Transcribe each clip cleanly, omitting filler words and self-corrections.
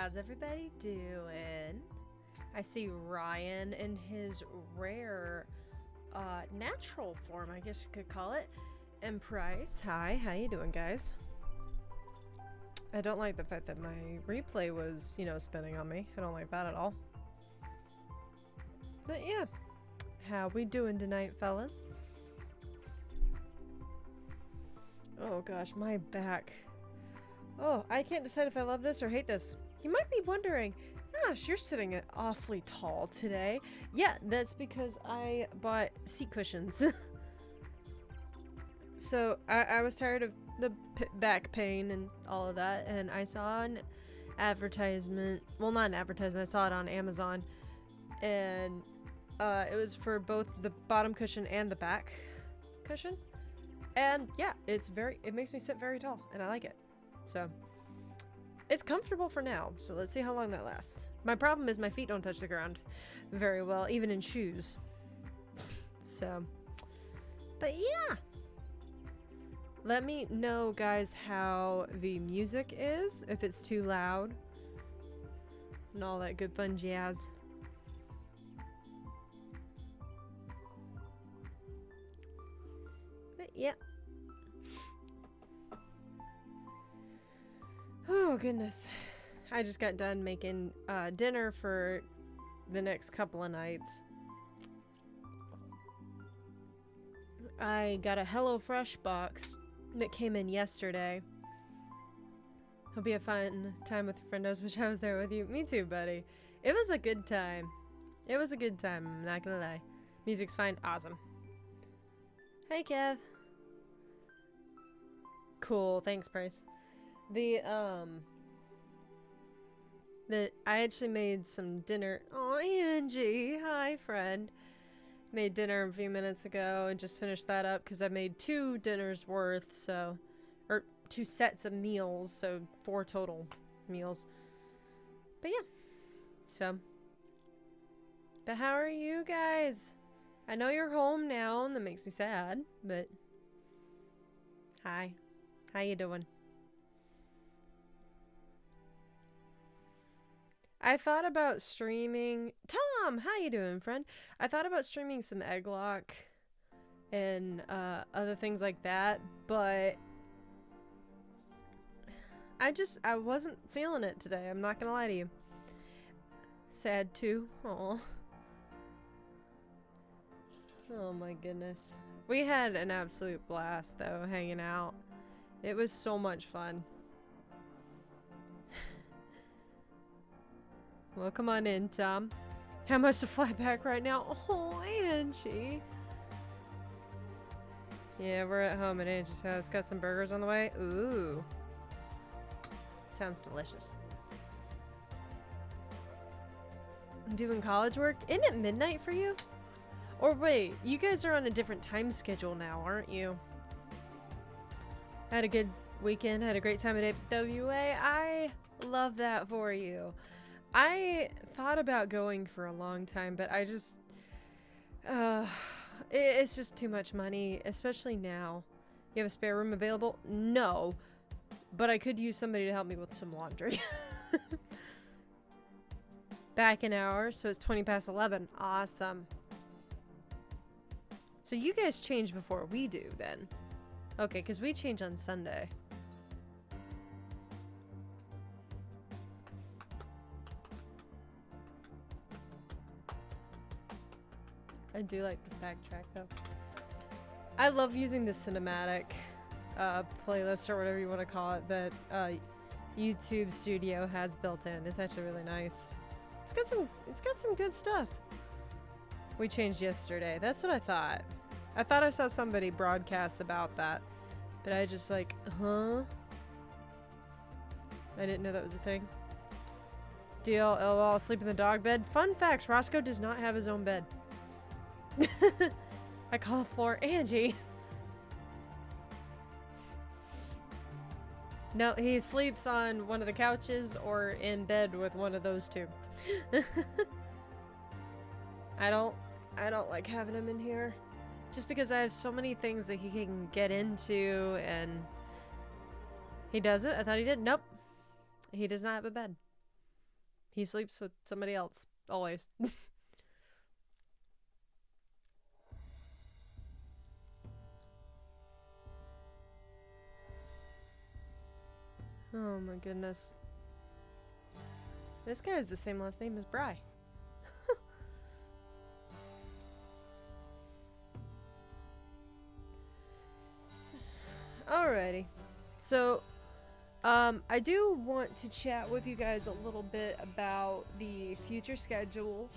How's everybody doing? I see Ryan in his rare natural form, I guess you could call it. And Price. Hi, how you doing, guys? I don't like the fact that my replay was, spinning on me. I don't like that at all. But yeah, how we doing tonight, fellas? Oh gosh, my back. Oh, I can't decide if I love this or hate this. You might be wondering, gosh, you're sitting awfully tall today. Yeah, that's because I bought seat cushions. So I was tired of the back pain and all of that, and I saw an advertisement. Well, not an advertisement. I saw it on Amazon, and it was for both the bottom cushion and the back cushion. And yeah, it makes me sit very tall, and I like it. So it's comfortable for now. So let's see how long that lasts. My problem is my feet don't touch the ground very well, even in shoes. So, but yeah. Let me know, guys, how the music is, if it's too loud, and all that good fun jazz. But yeah. Oh, goodness. I just got done making dinner for the next couple of nights. I got a HelloFresh box that came in yesterday. It'll be a fun time with your friendos. Wish I was there with you. Me too, buddy. It was a good time. It was a good time, I'm not gonna lie. Music's fine. Awesome. Hey, Kev. Cool. Thanks, Price. I actually made some dinner. Oh, Angie. Hi, friend. Made dinner a few minutes ago and just finished that up because I made 2 dinners worth, so, or 2 sets of meals, so 4 total meals. But yeah, so, but how are you guys? I know you're home now and that makes me sad, but hi, how you doing? I thought about streaming. Tom, how you doing, friend? I thought about streaming some Egglock and other things like that, but I wasn't feeling it today. I'm not gonna lie to you. Sad too. Aw. Oh my goodness. We had an absolute blast though, hanging out. It was so much fun. Well, come on in, Tom. How much to fly back right now? Oh, Angie. Yeah, we're at home at Angie's house. Got some burgers on the way. Ooh. Sounds delicious. I'm doing college work? Isn't it midnight for you? Or wait, you guys are on a different time schedule now, aren't you? Had a good weekend. Had a great time at AWA. I love that for you. I thought about going for a long time, but I just, it's just too much money, especially now. You have a spare room available? No, but I could use somebody to help me with some laundry. Back an hour, so it's 20 past 11. Awesome. So you guys change before we do then. Okay, because we change on Sunday. I do like this backtrack though. I love using the cinematic playlist or whatever you want to call it that YouTube Studio has built in. It's actually really nice. It's got some good stuff. We changed yesterday. That's what I thought. I thought I saw somebody broadcast about that, but I just like, huh? I didn't know that was a thing. Deal, LOL, sleep in the dog bed. Fun facts, Roscoe does not have his own bed. I call the floor Angie. No, he sleeps on one of the couches or in bed with one of those two. I don't like having him in here just because I have so many things that he can get into, and he doesn't. I thought he did. Nope. He does not have a bed. He sleeps with somebody else, always. Oh my goodness. This guy has the same last name as Bry. Alrighty. So, I do want to chat with you guys a little bit about the future schedule,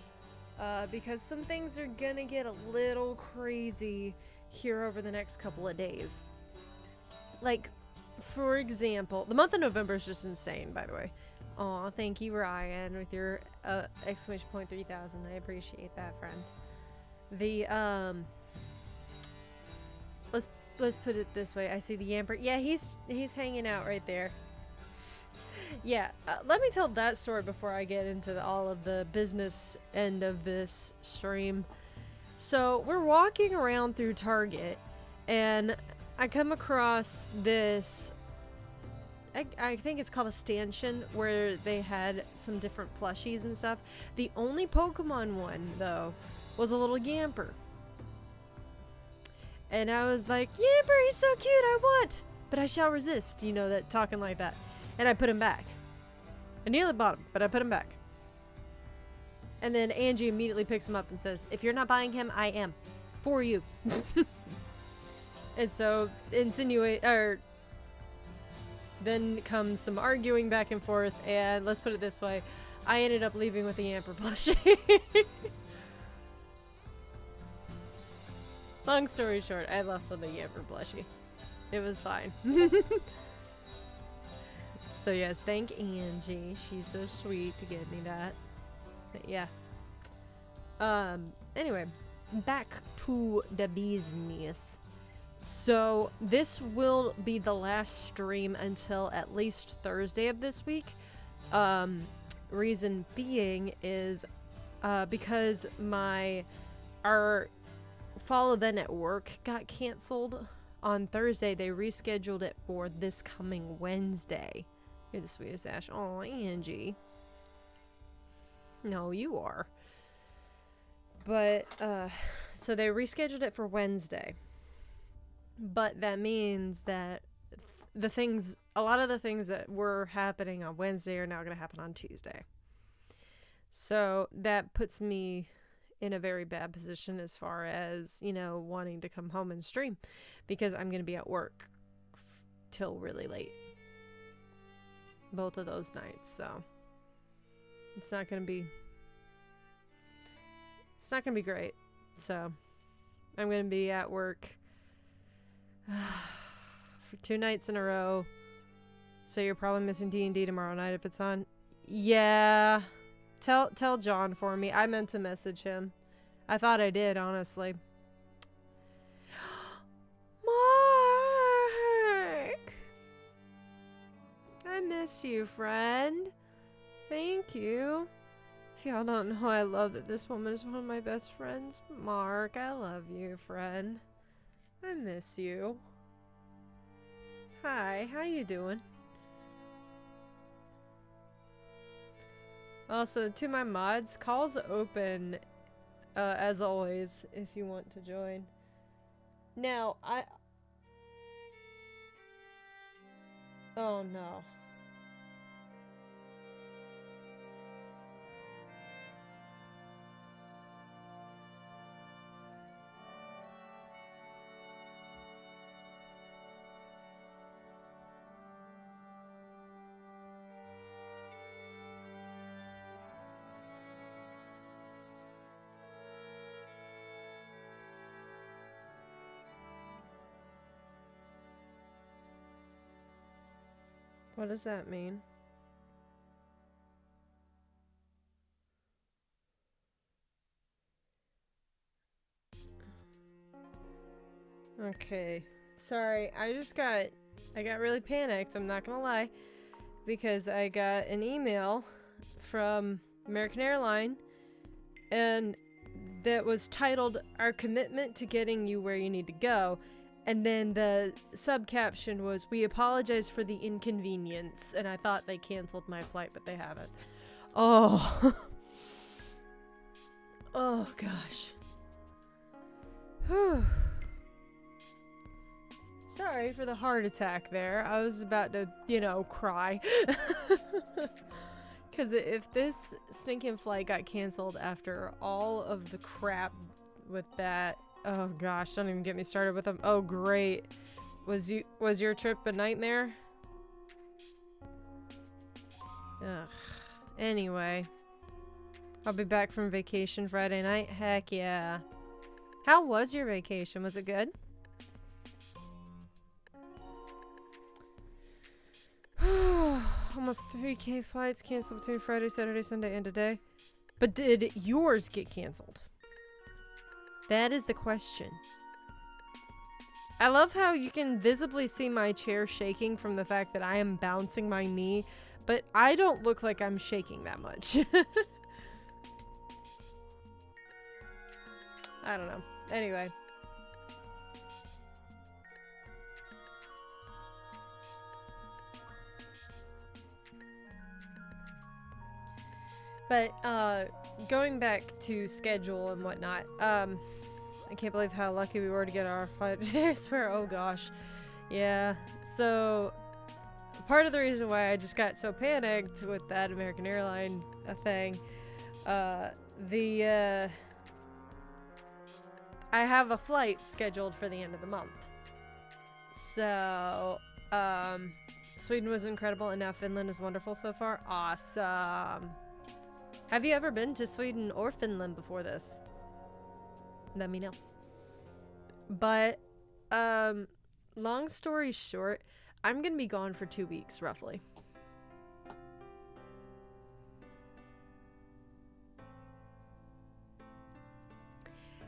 because some things are gonna get a little crazy here over the next couple of days. Like, for example, the month of November is just insane, by the way. Aw, thank you, Ryan, with your exclamation point 3000. I appreciate that, friend. The let's put it this way. I see the Yamper. Yeah, he's hanging out right there. Yeah, let me tell that story before I get into all of the business end of this stream. So we're walking around through Target, and I come across this, I think it's called a stanchion, where they had some different plushies and stuff. The only Pokemon one, though, was a little Yamper. And I was like, Yamper, he's so cute, I want! But I shall resist, you know, that talking like that. And I put him back. I nearly bought him, but I put him back. And then Angie immediately picks him up and says, if you're not buying him, I am. For you. And so, then comes some arguing back and forth, and let's put it this way, I ended up leaving with a Yamper plushie. Long story short, I left with a Yamper plushie. It was fine. So yes, thank Angie. She's so sweet to give me that. But yeah. Anyway, back to the business. So this will be the last stream until at least Thursday of this week. Reason being is because our fall event at work got canceled on Thursday. They rescheduled it for this coming Wednesday. You're the sweetest, Ash. Oh, Angie. No, you are. But so they rescheduled it for Wednesday. But that means that a lot of the things that were happening on Wednesday are now going to happen on Tuesday. So that puts me in a very bad position as far as, you know, wanting to come home and stream, because I'm going to be at work till really late. Both of those nights, so it's not going to be great. So I'm going to be at work for 2 nights in a row. So you're probably missing D&D tomorrow night if it's on. Yeah. Tell John for me. I meant to message him. I thought I did, honestly. Mark! I miss you, friend. Thank you. If y'all don't know, I love that this woman is one of my best friends. Mark, I love you, friend. I miss you. Hi, how you doing? Also, to my mods, calls open, as always, if you want to join. Now, oh no. What does that mean? Okay. Sorry, I got really panicked, I'm not gonna lie, because I got an email from American Airlines, and that was titled, "Our commitment to getting you where you need to go." And then the sub-caption was, "We apologize for the inconvenience." And I thought they canceled my flight, but they haven't. Oh. Oh, gosh. Whew. Sorry for the heart attack there. I was about to, you know, cry. Because if this stinking flight got canceled after all of the crap with that, oh gosh, don't even get me started with them. Oh great, was your trip a nightmare? Ugh. Anyway, I'll be back from vacation Friday night. Heck yeah. How was your vacation? Was it good? Almost 3K flights canceled between Friday, Saturday, Sunday, and today. But did yours get canceled? That is the question. I love how you can visibly see my chair shaking from the fact that I am bouncing my knee, but I don't look like I'm shaking that much. I don't know. Anyway. But, going back to schedule and whatnot, I can't believe how lucky we were to get our flight today, I swear, oh gosh. Yeah, so, part of the reason why I just got so panicked with that American Airline thing, I have a flight scheduled for the end of the month. So, Sweden was incredible, and now Finland is wonderful so far. Awesome. Have you ever been to Sweden or Finland before this? Let me know. But, long story short, I'm gonna be gone for 2 weeks, roughly.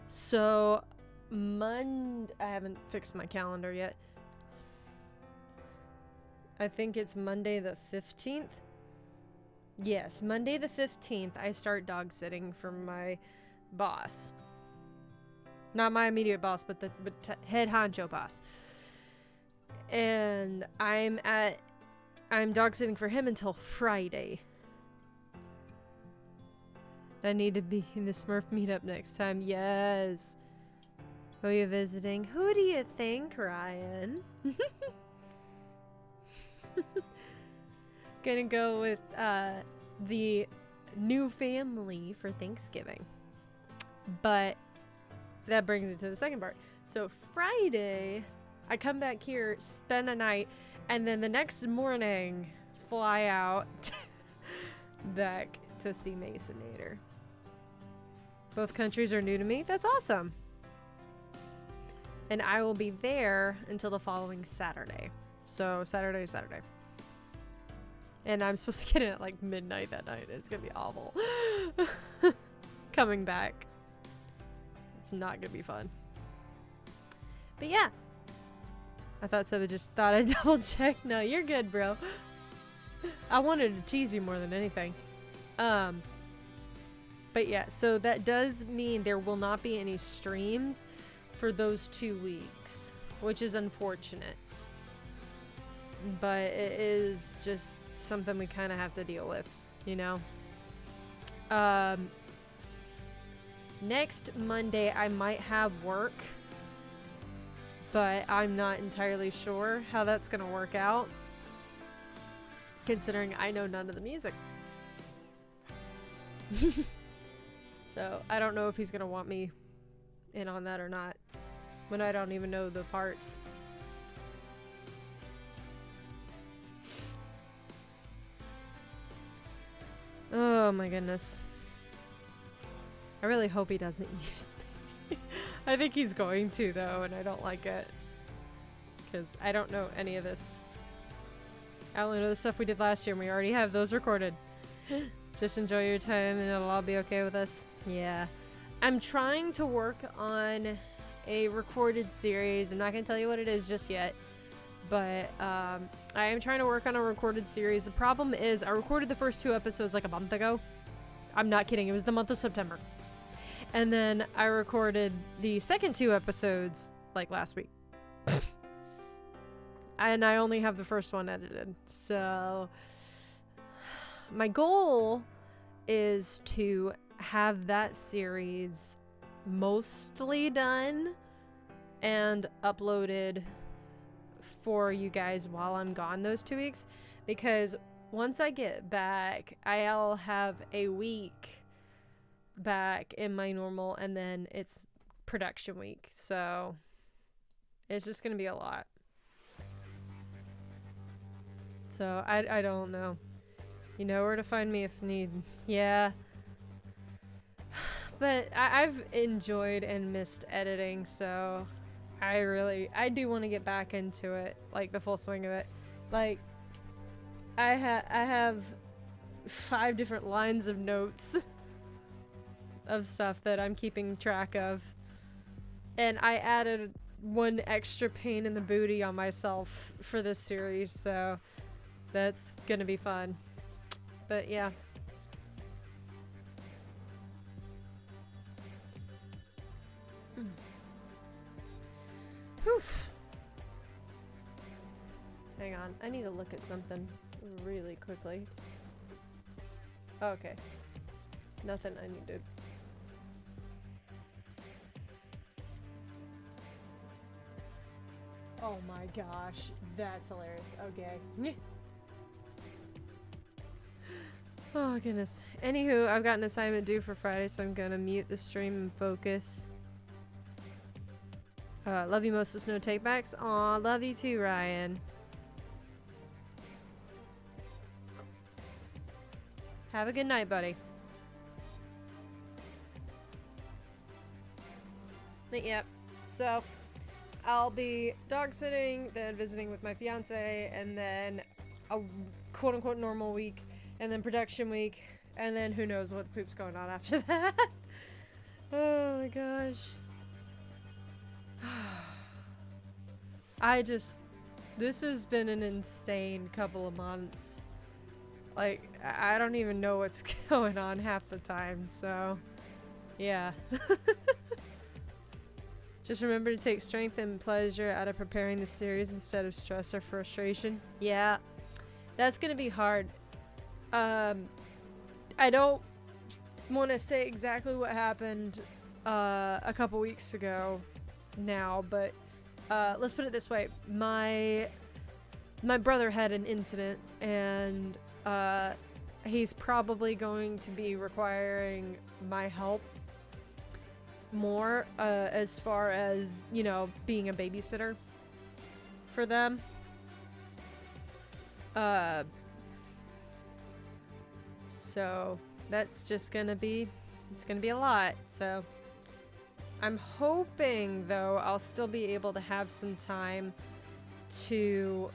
So, I haven't fixed my calendar yet. I think it's Monday the 15th. Yes, Monday the 15th, I start dog sitting for my boss. Not my immediate boss, but the head honcho boss. And I'm dog sitting for him until Friday. I need to be in the Smurf meetup next time. Yes. Who are you visiting? Who do you think, Ryan? Gonna go with the new family for Thanksgiving. But that brings me to the second part. So Friday, I come back here, spend a night, and then the next morning fly out back to see Masonator. Both countries are new to me. That's awesome. And I will be there until the following Saturday. So Saturday. And I'm supposed to get in at like midnight that night. It's gonna be awful. Coming back. It's not gonna be fun. But yeah. I thought Seba just thought I'd double check. No, you're good, bro. I wanted to tease you more than anything. But yeah, so that does mean there will not be any streams for those 2 weeks, which is unfortunate. But it is just something we kind of have to deal with, you know? Next Monday, I might have work, but I'm not entirely sure how that's going to work out, considering I know none of the music. So I don't know if he's going to want me in on that or not, when I don't even know the parts. Oh my goodness. I really hope he doesn't use me. I think he's going to though, and I don't like it. Because I don't know any of this. I only know the stuff we did last year and we already have those recorded. Just enjoy your time and it'll all be okay with us. Yeah. I'm trying to work on a recorded series. I'm not going to tell you what it is just yet. But I am trying to work on a recorded series. The problem is I recorded the first 2 episodes like a month ago. I'm not kidding. It was the month of September. And then I recorded the second 2 episodes like last week. And I only have the first one edited. So my goal is to have that series mostly done and uploaded for you guys while I'm gone those 2 weeks, because once I get back, I'll have a week back in my normal, and then it's production week, so it's just gonna be a lot. So I don't know. You know where to find me if need. Yeah. But I've enjoyed and missed editing, so I do want to get back into it, like the full swing of it. Like I have 5 different lines of notes of stuff that I'm keeping track of. And I added 1 extra pain in the booty on myself for this series, so that's gonna be fun. But yeah. Whew. Hang on, I need to look at something really quickly. Okay. Nothing I need to... Oh my gosh, that's hilarious. Okay. Oh goodness. Anywho, I've got an assignment due for Friday, so I'm gonna mute the stream and focus. Love you most, no takebacks. Aw, love you too, Ryan. Have a good night, buddy. But yep, so I'll be dog sitting, then visiting with my fiance, and then a quote unquote normal week, and then production week, and then who knows what the poop's going on after that. Oh my gosh. This has been an insane couple of months. Like, I don't even know what's going on half the time, so yeah. Just remember to take strength and pleasure out of preparing the series instead of stress or frustration. Yeah, that's gonna be hard. I don't want to say exactly what happened a couple weeks ago now, but let's put it this way. My brother had an incident, and he's probably going to be requiring my help more as far as, you know, being a babysitter for them. So that's just gonna be, it's gonna be a lot. So I'm hoping, though, I'll still be able to have some time to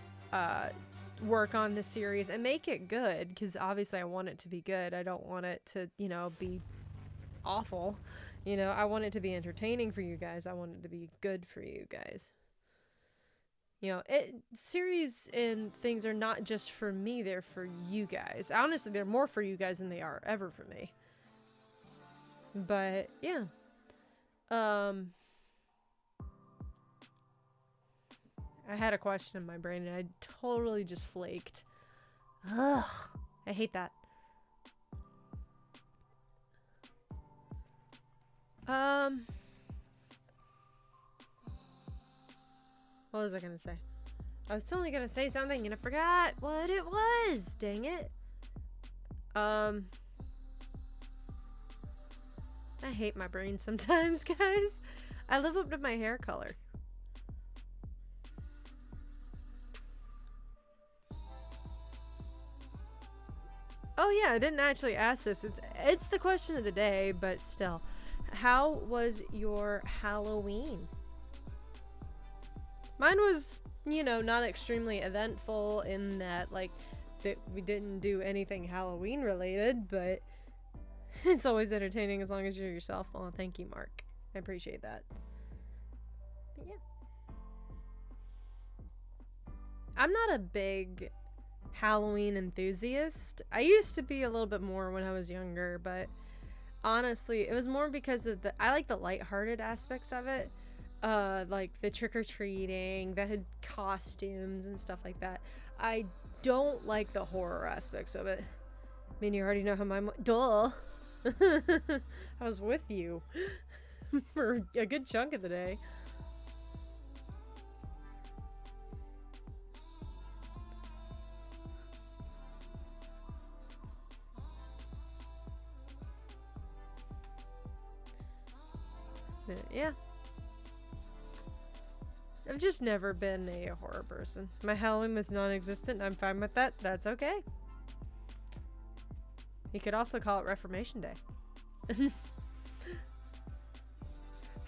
work on the series and make it good, because obviously I want it to be good. I don't want it to, you know, be awful. You know, I want it to be entertaining for you guys. I want it to be good for you guys. You know, series and things are not just for me, they're for you guys. Honestly, they're more for you guys than they are ever for me. But, yeah. I had a question in my brain and I totally just flaked. Ugh. I hate that. What was I gonna say? I was only gonna say something and I forgot what it was. Dang it. I hate my brain sometimes, guys. I live up to my hair color. Oh yeah, I didn't actually ask this. It's the question of the day, but still. How was your Halloween? Mine was, you know, not extremely eventful in that, like, that we didn't do anything Halloween related, but it's always entertaining as long as you're yourself. Oh, thank you, Mark. I appreciate that. But yeah. I'm not a big Halloween enthusiast. I used to be a little bit more when I was younger, but honestly, it was more because of I like the lighthearted aspects of it. Like the trick-or-treating, the costumes and stuff like that. I don't like the horror aspects of it. mean, you already know how my duh. I was with you for a good chunk of the day. Yeah. I've just never been a horror person. My Halloween was non-existent. I'm fine with that. That's okay. You could also call it Reformation Day.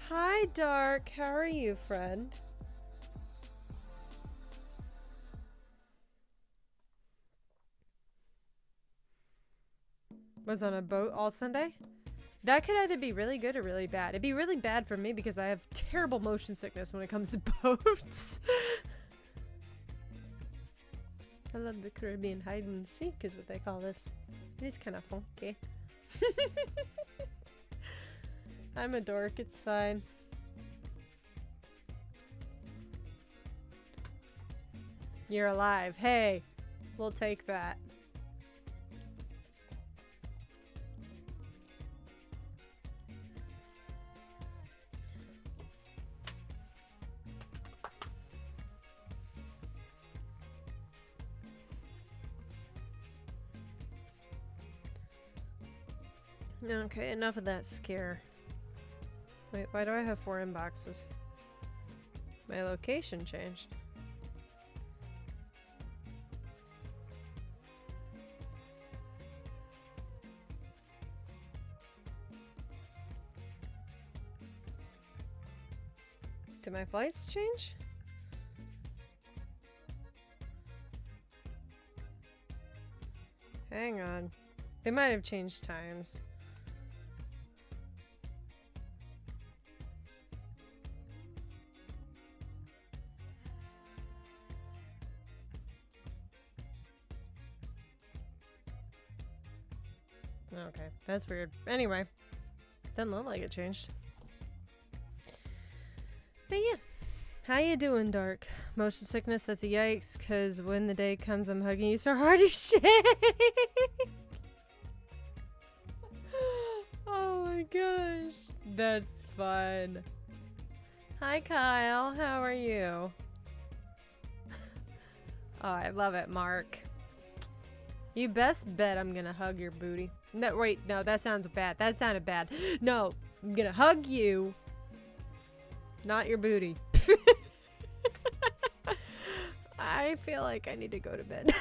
Hi, Dark. How are you, friend? Was on a boat all Sunday? That could either be really good or really bad. It'd be really bad for me because I have terrible motion sickness when it comes to boats. I love the Caribbean hide and seek is what they call this. It is kind of funky. I'm a dork, it's fine. You're alive. Hey, we'll take that. Okay, enough of that scare. Wait, why do I have 4 inboxes? My location changed. Did my flights change? Hang on. They might have changed times. Okay, that's weird. Anyway, doesn't look like it changed. But yeah, how you doing, Dark? Motion sickness, that's a yikes, because when the day comes I'm hugging you so hard you shake. Oh my gosh, that's fun. Hi Kyle, how are you? Oh, I love it, Mark. You best bet I'm gonna hug your booty. No, wait, no, that sounds bad. That sounded bad. No, I'm gonna hug you. Not your booty. I feel like I need to go to bed.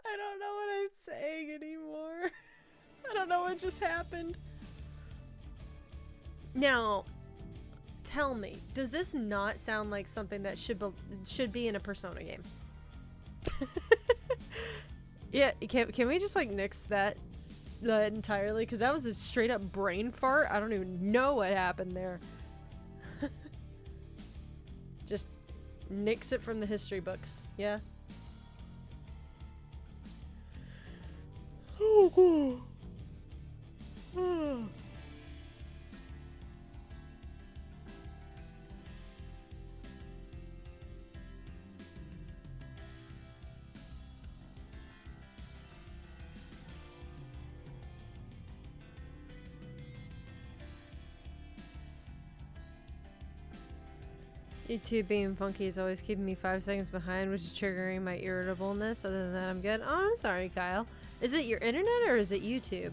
I don't know what I'm saying anymore. I don't know what just happened. Now, tell me, does this not sound like something that should be in a Persona game? Yeah, can we just like nix that entirely? Because that was a straight up brain fart. I don't even know what happened there. Just nix it from the history books. Yeah. Oh. YouTube being funky is always keeping me 5 seconds behind, which is triggering my irritableness. Other than that, I'm good. Oh, I'm sorry, Kyle. Is it your internet or is it YouTube?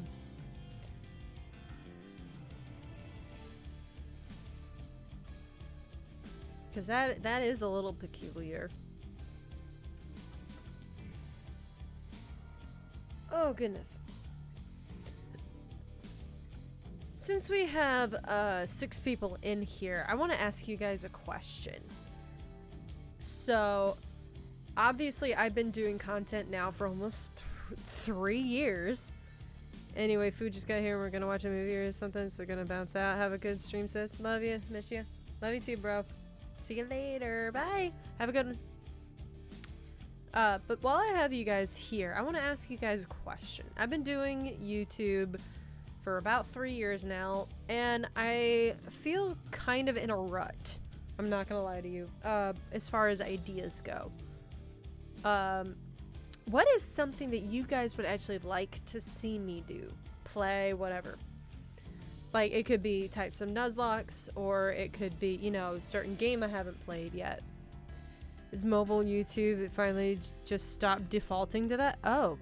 Because that is a little peculiar. Oh, goodness. Since we have 6 people in here, I want to ask you guys a question. So, obviously, I've been doing content now for almost 3 years. Anyway, food just got here and we're going to watch a movie or something, so going to bounce out. Have a good stream, sis. Love you. Miss you. Love you too, bro. See you later. Bye. Have a good one. But while I have you guys here, I want to ask you guys a question. I've been doing YouTube for about 3 years now, and I feel kind of in a rut. I'm not gonna lie to you. As far as ideas go. What is something that you guys would actually like to see me do? Play, whatever. Like, it could be types of Nuzlocke, or it could be, you know, certain game I haven't played yet. Is mobile YouTube, it finally just stopped defaulting to that? Oh.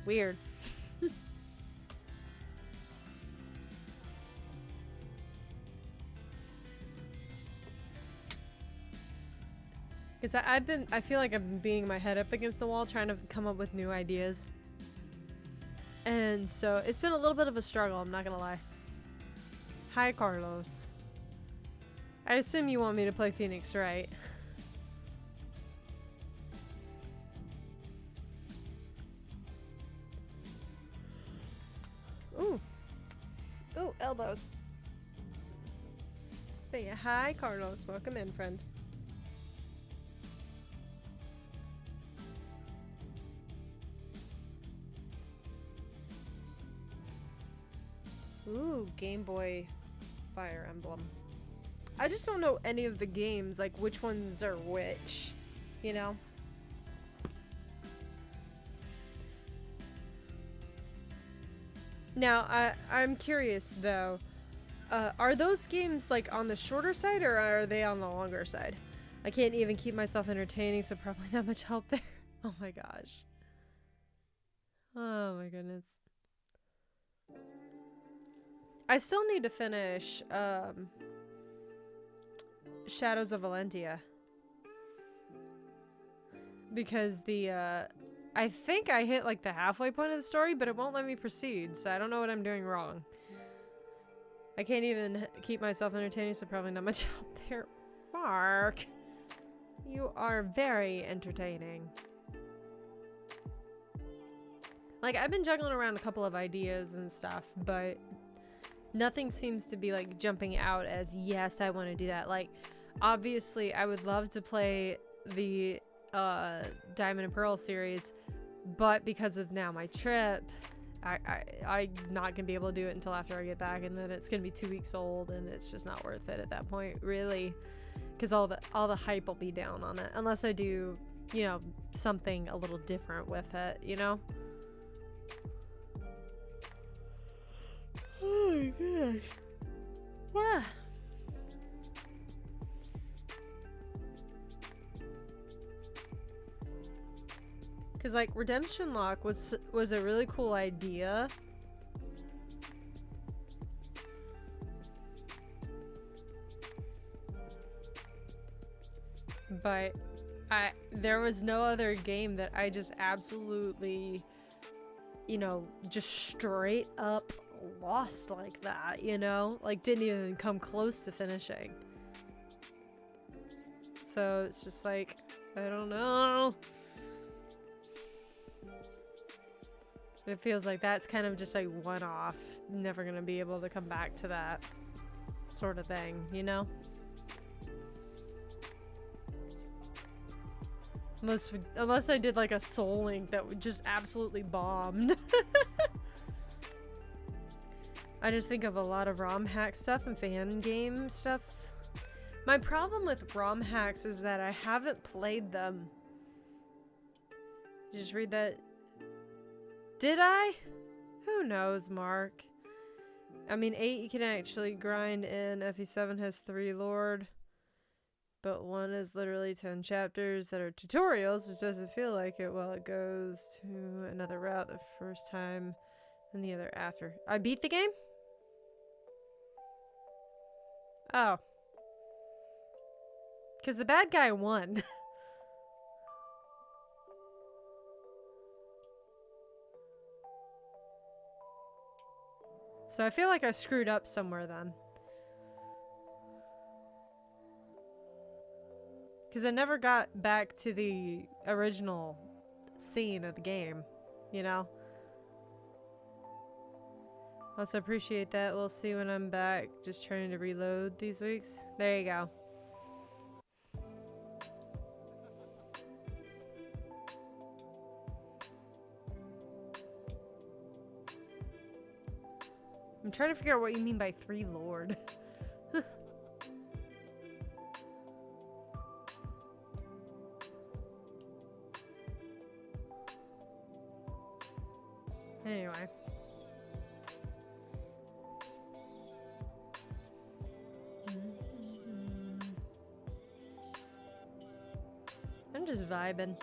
Weird. Because I feel like I've been beating my head up against the wall trying to come up with new ideas. And so it's been a little bit of a struggle, I'm not gonna lie. Hi, Carlos. I assume you want me to play Phoenix, right? Ooh. Ooh, elbows. But yeah, hi, Carlos. Welcome in, friend. Ooh, Game Boy Fire Emblem. I just don't know any of the games, like which ones are which, you know? Now, I'm curious though, are those games like on the shorter side or are they on the longer side? I can't even keep myself entertaining, so probably not much help there. Oh my gosh. Oh my goodness. I still need to finish Shadows of Valentia. Because I think I hit like the halfway point of the story, but it won't let me proceed, so I don't know what I'm doing wrong. I can't even keep myself entertaining, so probably not much help there. Mark, you are very entertaining. Like, I've been juggling around a couple of ideas and stuff, but nothing seems to be like jumping out as, yes, I want to do that. Like, obviously, I would love to play the Diamond and Pearl series, but because of now my trip, I'm not gonna be able to do it until after I get back, and then it's gonna be 2 weeks old, and it's just not worth it at that point, really, because all the hype will be down on it unless I do, you know, something a little different with it, you know. Oh my gosh. Wow. Cause like Redemption Lock was a really cool idea. But there was no other game that I just absolutely, you know, just straight up lost like that, you know? Like didn't even come close to finishing. So it's just like, I don't know. It feels like that's kind of just like one-off. Never gonna be able to come back to that sort of thing, you know? Unless I did like a Soul Link that would just absolutely bombed. I just think of a lot of ROM hack stuff and fan game stuff. My problem with ROM hacks is that I haven't played them. Did you just read that? Did I? Who knows, Mark? I mean, 8 you can actually grind in. FE7 has 3 Lord. But 1 is literally 10 chapters that are tutorials, which doesn't feel like it. Well, it goes to another route the first time and the other after. I beat the game? Oh. Because the bad guy won. So I feel like I screwed up somewhere then. Because I never got back to the original scene of the game, you know? Also appreciate that. We'll see when I'm back. Just trying to reload these weeks. There you go. I'm trying to figure out what you mean by 3 Lord. Anyway. I'm just vibing.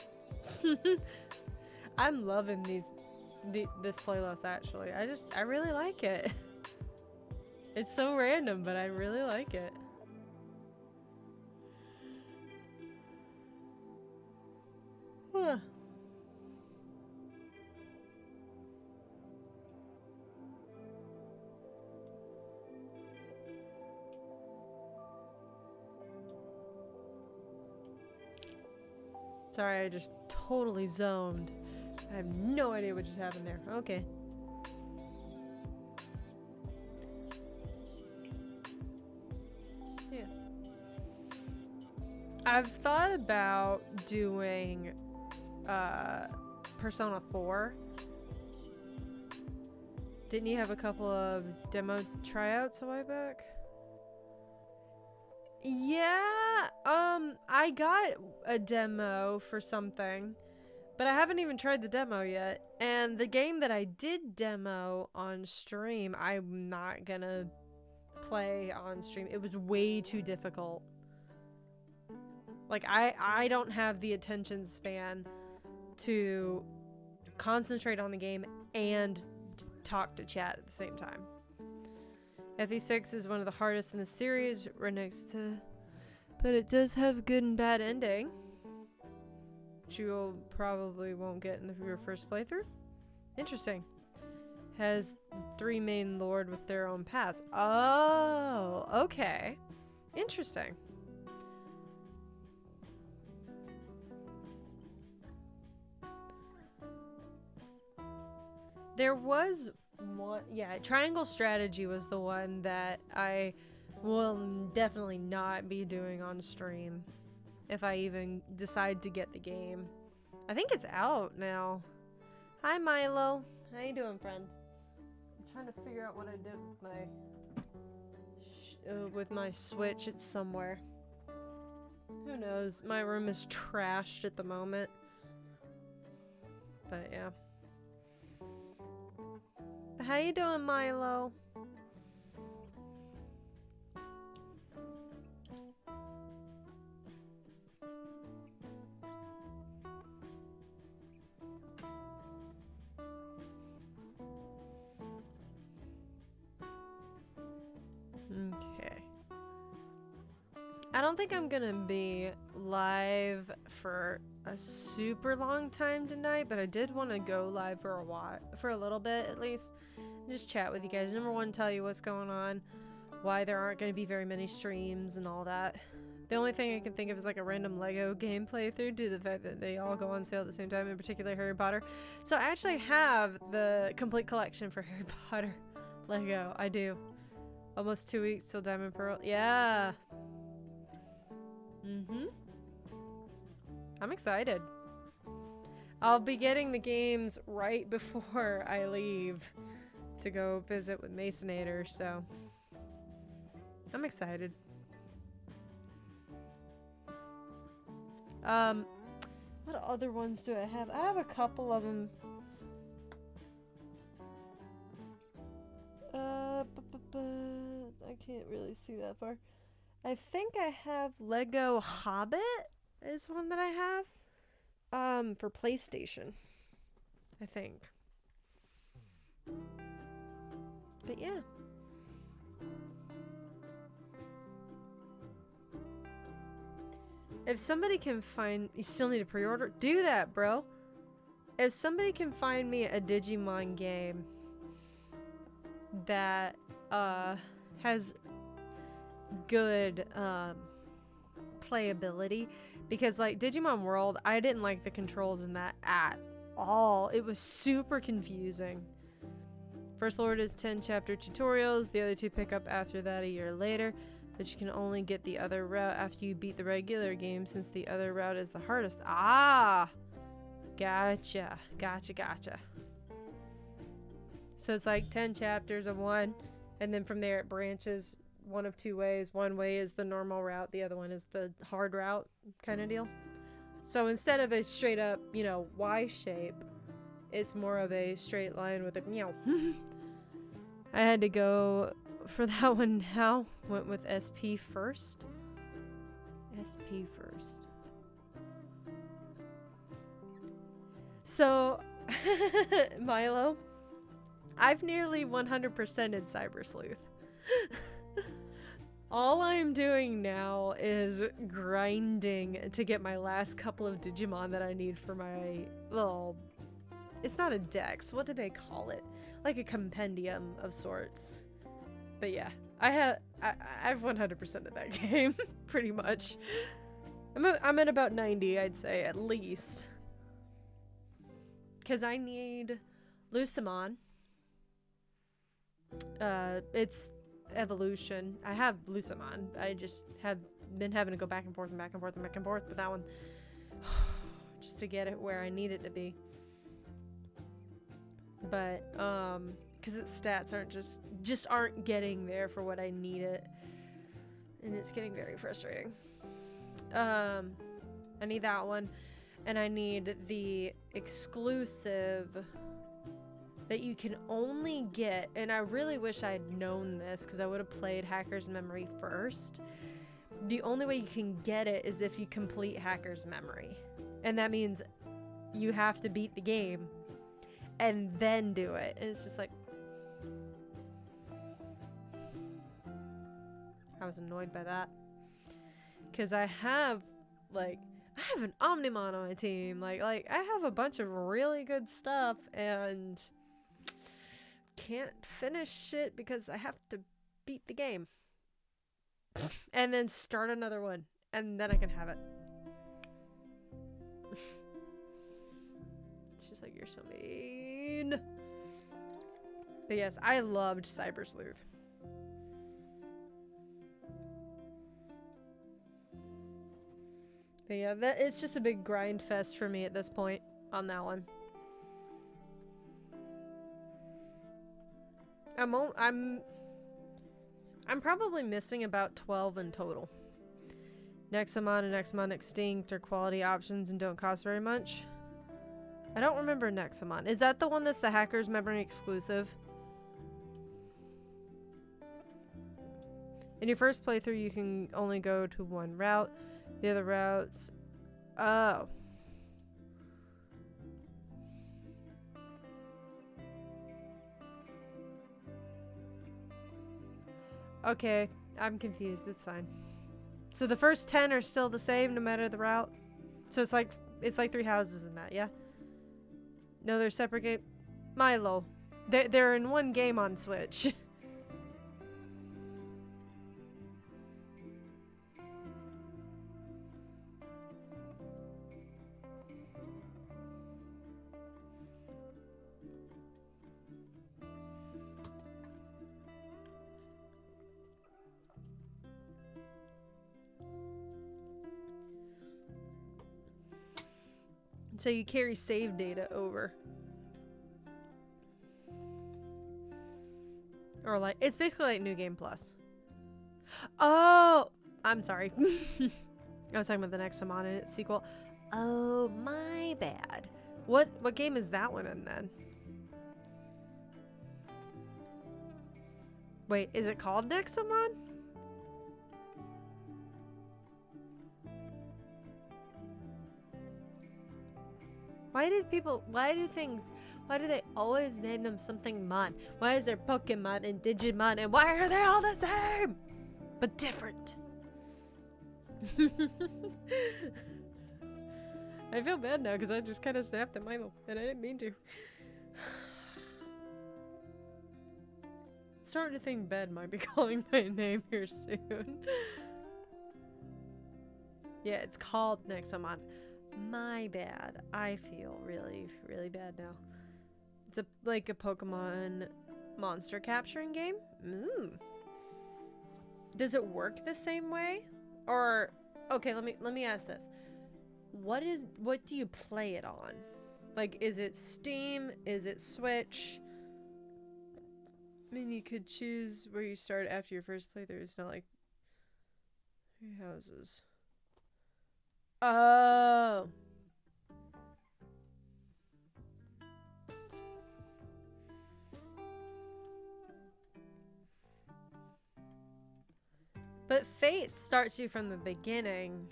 I'm loving this playlist actually. I really like it. It's so random, but I really like it. Sorry, I just totally zoned. I have no idea what just happened there. Okay. Yeah. I've thought about doing Persona 4. Didn't you have a couple of demo tryouts a while back? Yeah, I got a demo for something, but I haven't even tried the demo yet. And the game that I did demo on stream, I'm not gonna play on stream. It was way too difficult. Like, I don't have the attention span to concentrate on the game and talk to chat at the same time. FE6 is one of the hardest in the series, right next to... But it does have good and bad ending. Which you probably won't get in your first playthrough. Interesting. Has 3 main lord with their own paths. Oh, okay. Interesting. There was one, yeah, Triangle Strategy was the one that I will definitely not be doing on stream if I even decide to get the game. I think it's out now. Hi Milo. How you doing, friend? I'm trying to figure out what I did with my Switch. It's somewhere. Who knows? My room is trashed at the moment. But yeah. How you doing, Milo? Okay. I don't think I'm gonna be live for a super long time tonight, but I did want to go live for a while, for a little bit at least. Just chat with you guys. Number one, tell you what's going on, why there aren't going to be very many streams and all that. The only thing I can think of is like a random Lego game playthrough due to the fact that they all go on sale at the same time, in particular Harry Potter. So I actually have the complete collection for Harry Potter Lego. I do. Almost 2 weeks till Diamond Pearl. Yeah. I'm excited. I'll be getting the games right before I leave to go visit with Masonator, so I'm excited. What other ones do I have? I have a couple of them. I can't really see that far. I think I have Lego Hobbit is one that I have. For PlayStation. I think. But yeah. If somebody can find... You still need to pre-order? Do that, bro. If somebody can find me a Digimon game that has good playability, because like Digimon World, I didn't like the controls in that at all. It was super confusing. First Lord is 10 chapter tutorials. The other two pick up after that a year later. But you can only get the other route after you beat the regular game, since the other route is the hardest. Ah! Gotcha. Gotcha, gotcha. So it's like 10 chapters of one, and then from there it branches one of two ways. One way is the normal route, the other one is the hard route kind of deal. So instead of a straight up, you know, Y shape, it's more of a straight line with a meow. I had to go for that one now. Went with SP first. SP first. So, Milo, I've nearly 100%ed Cyber Sleuth. All I'm doing now is grinding to get my last couple of Digimon that I need for my little... It's not a dex. What do they call it? Like a compendium of sorts. But yeah, I've 100%ed that game, pretty much. I'm at about 90, I'd say, at least. Because I need Lucemon. It's evolution. I have Lucemon. I just have been having to go back and forth and back and forth and back and forth with that one. Just to get it where I need it to be. But, because its stats aren't just aren't getting there for what I need it. And it's getting very frustrating. I need that one. And I need the exclusive that you can only get, and I really wish I had known this because I would have played Hacker's Memory first. The only way you can get it is if you complete Hacker's Memory. And that means you have to beat the game and then do it. And it's just like... I was annoyed by that. Because I have, like... I have an Omnimon on my team. Like I have a bunch of really good stuff and can't finish it because I have to beat the game. And then start another one. And then I can have it. It's just like, you're so mean. But yes, I loved Cyber Sleuth. But yeah, it's just a big grind fest for me at this point on that one. I'm probably missing about 12 in total. Nexamon and Nexamon Extinct are quality options and don't cost very much. I don't remember Nexamon. Is that the one that's the Hacker's Memory exclusive? In your first playthrough, you can only go to one route. The other routes... Oh. Okay, I'm confused. It's fine. So the first 10 are still the same no matter the route? So it's like 3 houses in that, yeah? No, they're separate game. Milo. They're in one game on Switch. So you carry save data over. Or like, it's basically like New Game Plus. Oh! I'm sorry. I was talking about the next Amon and its sequel. Oh, my bad. What game is that one in then? Wait, is it called Nexamon? Why do they always name them something Mon? Why is there Pokemon and Digimon and why are they all the same? But different. I feel bad now because I just kind of snapped at Milo and I didn't mean to. Starting to think Ben might be calling my name here soon. Yeah, it's called Nexamon. My bad. I feel really, really bad now. It's like a Pokemon monster capturing game. Ooh. Does it work the same way? Or okay, let me ask this. What do you play it on? Like, is it Steam? Is it Switch? I mean, you could choose where you start after your first playthrough. It's not like 3 houses. Oh. But Fate starts you from the beginning.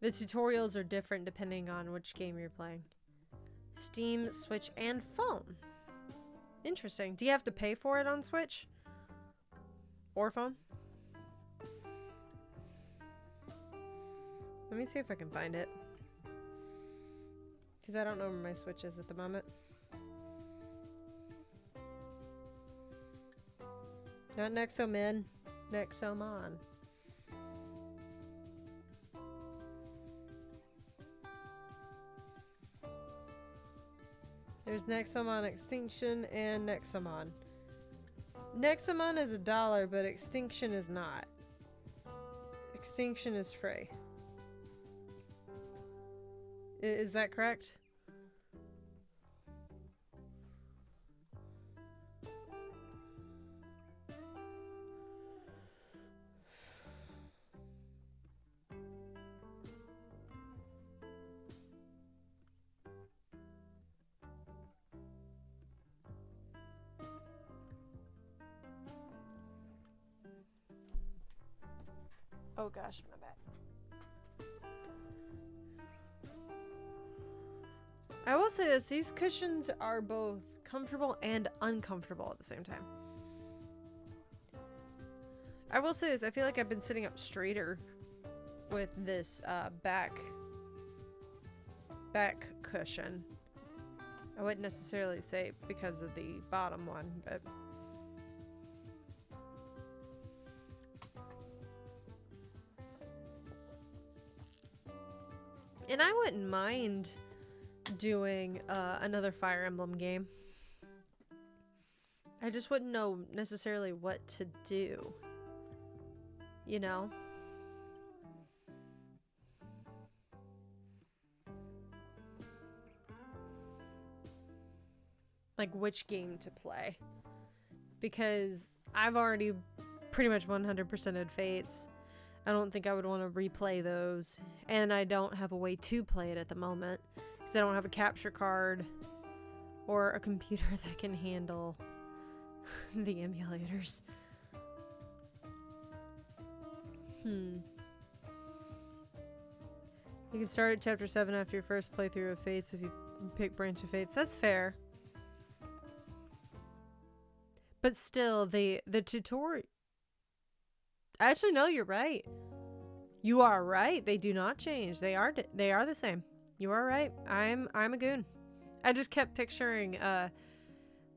The tutorials are different depending on which game you're playing. Steam, Switch, and phone. Interesting. Do you have to pay for it on Switch? Or phone? Let me see if I can find it. Because I don't know where my Switch is at the moment. Not Nexomin. Nexomon. There's Nexomon Extinction and Nexomon. Nexomon is $1, but Extinction is not. Extinction is free. Is that correct? Oh gosh, my bad. I will say this, these cushions are both comfortable and uncomfortable at the same time. I will say this, I feel like I've been sitting up straighter with this back cushion. I wouldn't necessarily say because of the bottom one, but and I wouldn't mind doing another Fire Emblem game. I just wouldn't know necessarily what to do. You know? Like which game to play. Because I've already pretty much 100%ed Fates. I don't think I would want to replay those. And I don't have a way to play it at the moment. Because I don't have a capture card. Or a computer that can handle the emulators. You can start at chapter 7 after your first playthrough of Fates if you pick Branch of Fates. That's fair. But still, the tutorial... Actually, no, you're right. You are right. They do not change. They are the same. You are right. I'm a goon. I just kept picturing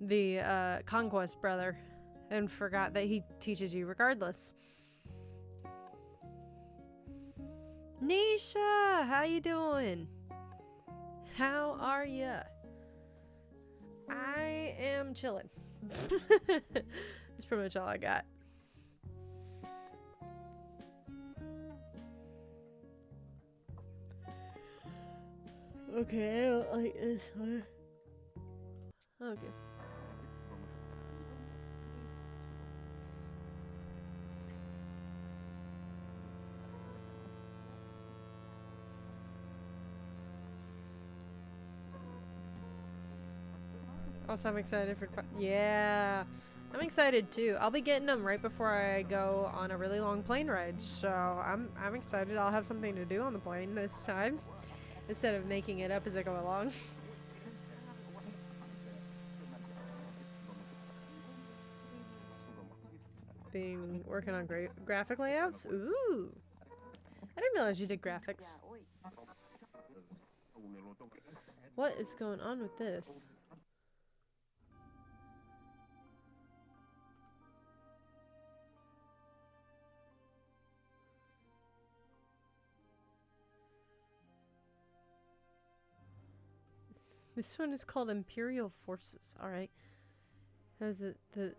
the Conquest brother and forgot that he teaches you regardless. Nisha, how you doing? How are ya? I am chilling. That's pretty much all I got. Okay, I don't like this one. Okay. Also, I'm excited for... Yeah, I'm excited too. I'll be getting them right before I go on a really long plane ride. So I'm excited. I'll have something to do on the plane this time instead of making it up as I go along. Working on graphic layouts. Ooh, I didn't realize you did graphics. What is going on with this? This one is called Imperial Forces. Alright. As the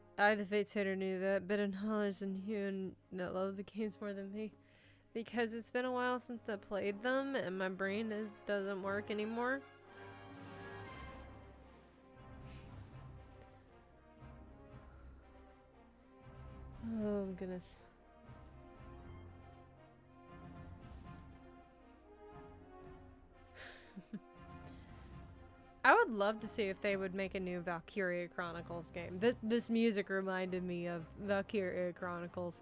Fates hater knew that bit of knowledge and you and that love the games more than me. Because it's been a while since I played them and my brain doesn't work anymore. Oh goodness. I would love to see if they would make a new Valkyria Chronicles game. This music reminded me of Valkyria Chronicles.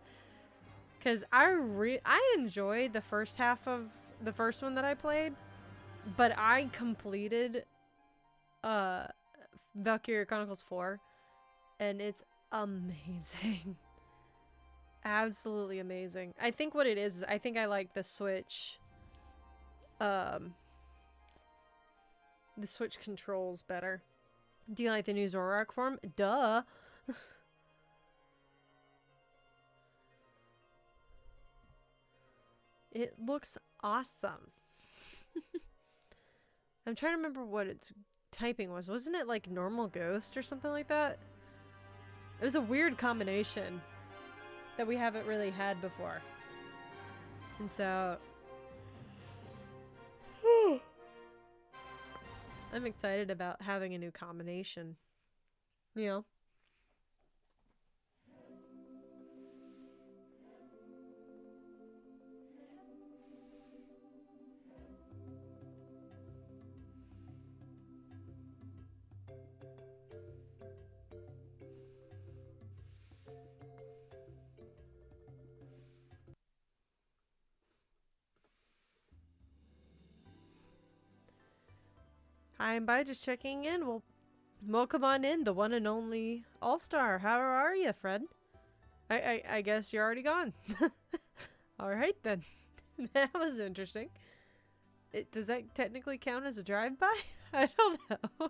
Because I enjoyed the first half of the first one that I played, but I completed Valkyria Chronicles 4, and it's amazing. Absolutely amazing. I think what it is I think I like the Switch controls better. Do you like the new Zoroark form? Duh. It looks awesome. I'm trying to remember what its typing was. Wasn't it like normal ghost or something like that? It was a weird combination that we haven't really had before. And so I'm excited about having a new combination. You know? Hi, I'm by just checking in. Well, welcome on in, the one and only All-Star. How are you, Fred? I guess you're already gone. Alright then. That was interesting. Does that technically count as a drive-by? I don't know.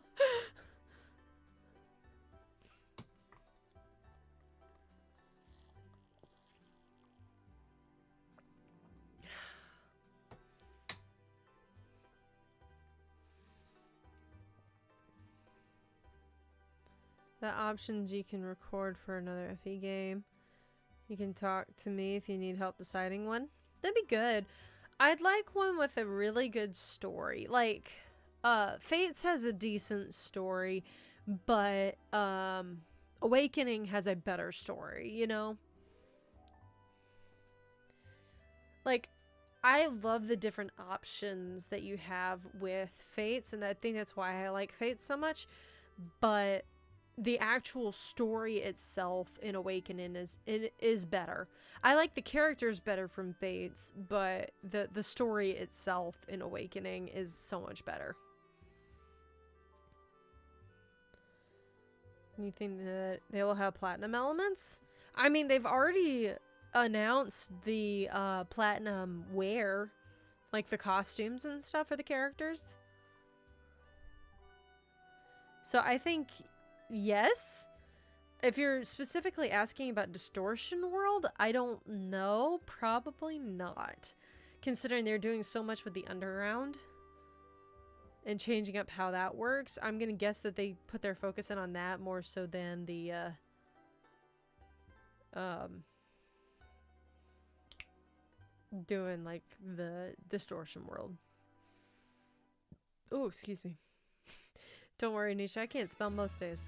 The options you can record for another FE game. You can talk to me if you need help deciding one. That'd be good. I'd like one with a really good story. Like, Fates has a decent story, but Awakening has a better story, you know? Like, I love the different options that you have with Fates, and I think that's why I like Fates so much, but the actual story itself in Awakening is better. I like the characters better from Fates, but the story itself in Awakening is so much better. You think that they will have platinum elements? I mean, they've already announced the platinum wear, like the costumes and stuff for the characters. So I think yes. If you're specifically asking about Distortion World, I don't know. Probably not. Considering they're doing so much with the underground and changing up how that works, I'm going to guess that they put their focus in on that more so than the doing like the Distortion World. Oh, excuse me. Don't worry, Nisha, I can't spell most days.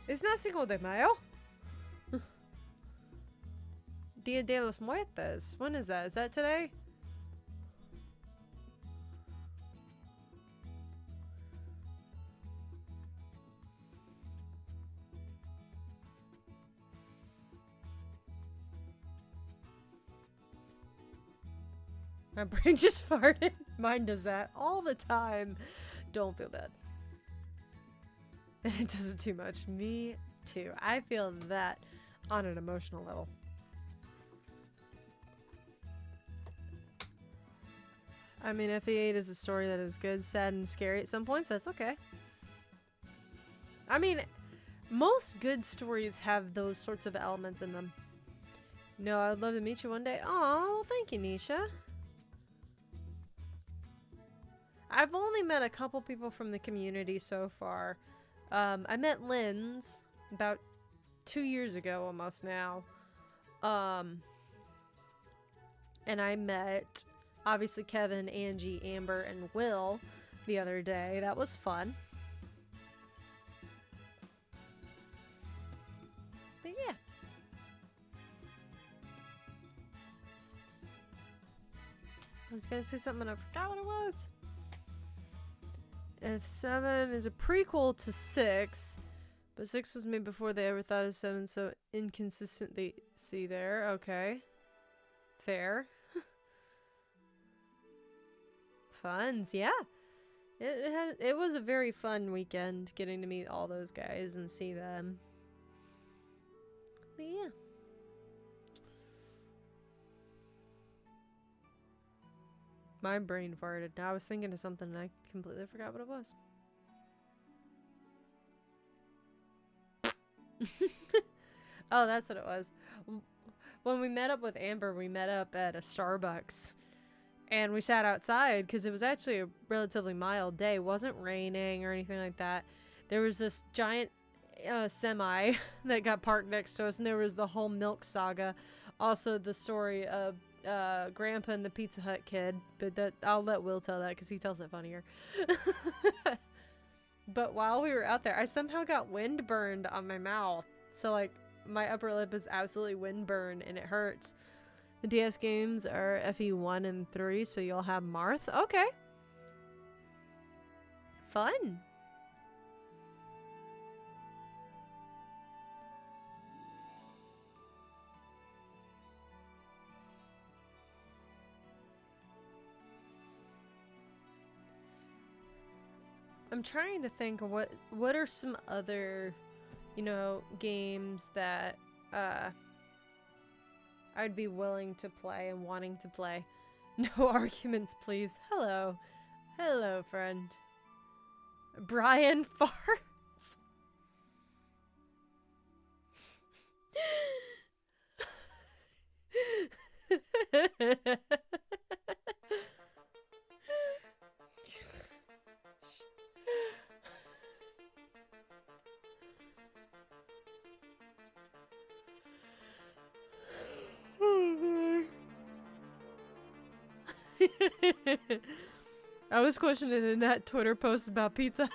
It's not Cinco de Mayo. Dia de los Muertos. When is that? Is that today? My brain just farted. Mine does that all the time. Don't feel bad. And it does it too much. Me too. I feel that on an emotional level. I mean, FE8 is a story that is good, sad, and scary at some points. That's okay. I mean, most good stories have those sorts of elements in them. No, I'd love to meet you one day. Aw, well, thank you, Nisha. I've only met a couple people from the community so far. I met Lynn's about 2 years ago almost now. And I met, obviously, Kevin, Angie, Amber, and Will the other day. That was fun. But yeah. I was gonna say something and I forgot what it was. If 7 is a prequel to 6, but 6 was made before they ever thought of 7, so inconsistency there. Okay. Fair. Funs, yeah. It was a very fun weekend getting to meet all those guys and see them. But yeah. My brain farted. Now I was thinking of something and I completely forgot what it was. Oh, that's what it was. When we met up with Amber, we met up at a Starbucks. And we sat outside because it was actually a relatively mild day. It wasn't raining or anything like that. There was this giant semi that got parked next to us, and there was the whole milk saga. Also, the story of Grandpa and the Pizza Hut kid. But that I'll let Will tell that because he tells it funnier. But while we were out there, I somehow got wind burned on my mouth. So, like, my upper lip is absolutely wind burned, and it hurts. The DS games are FE1 and 3, so you'll have Marth. Okay. Fun. I'm trying to think of what are some other, you know, games that I'd be willing to play and wanting to play. No arguments, please. Hello. Hello, friend. Brian farts. I was questioning in that Twitter post about Pizza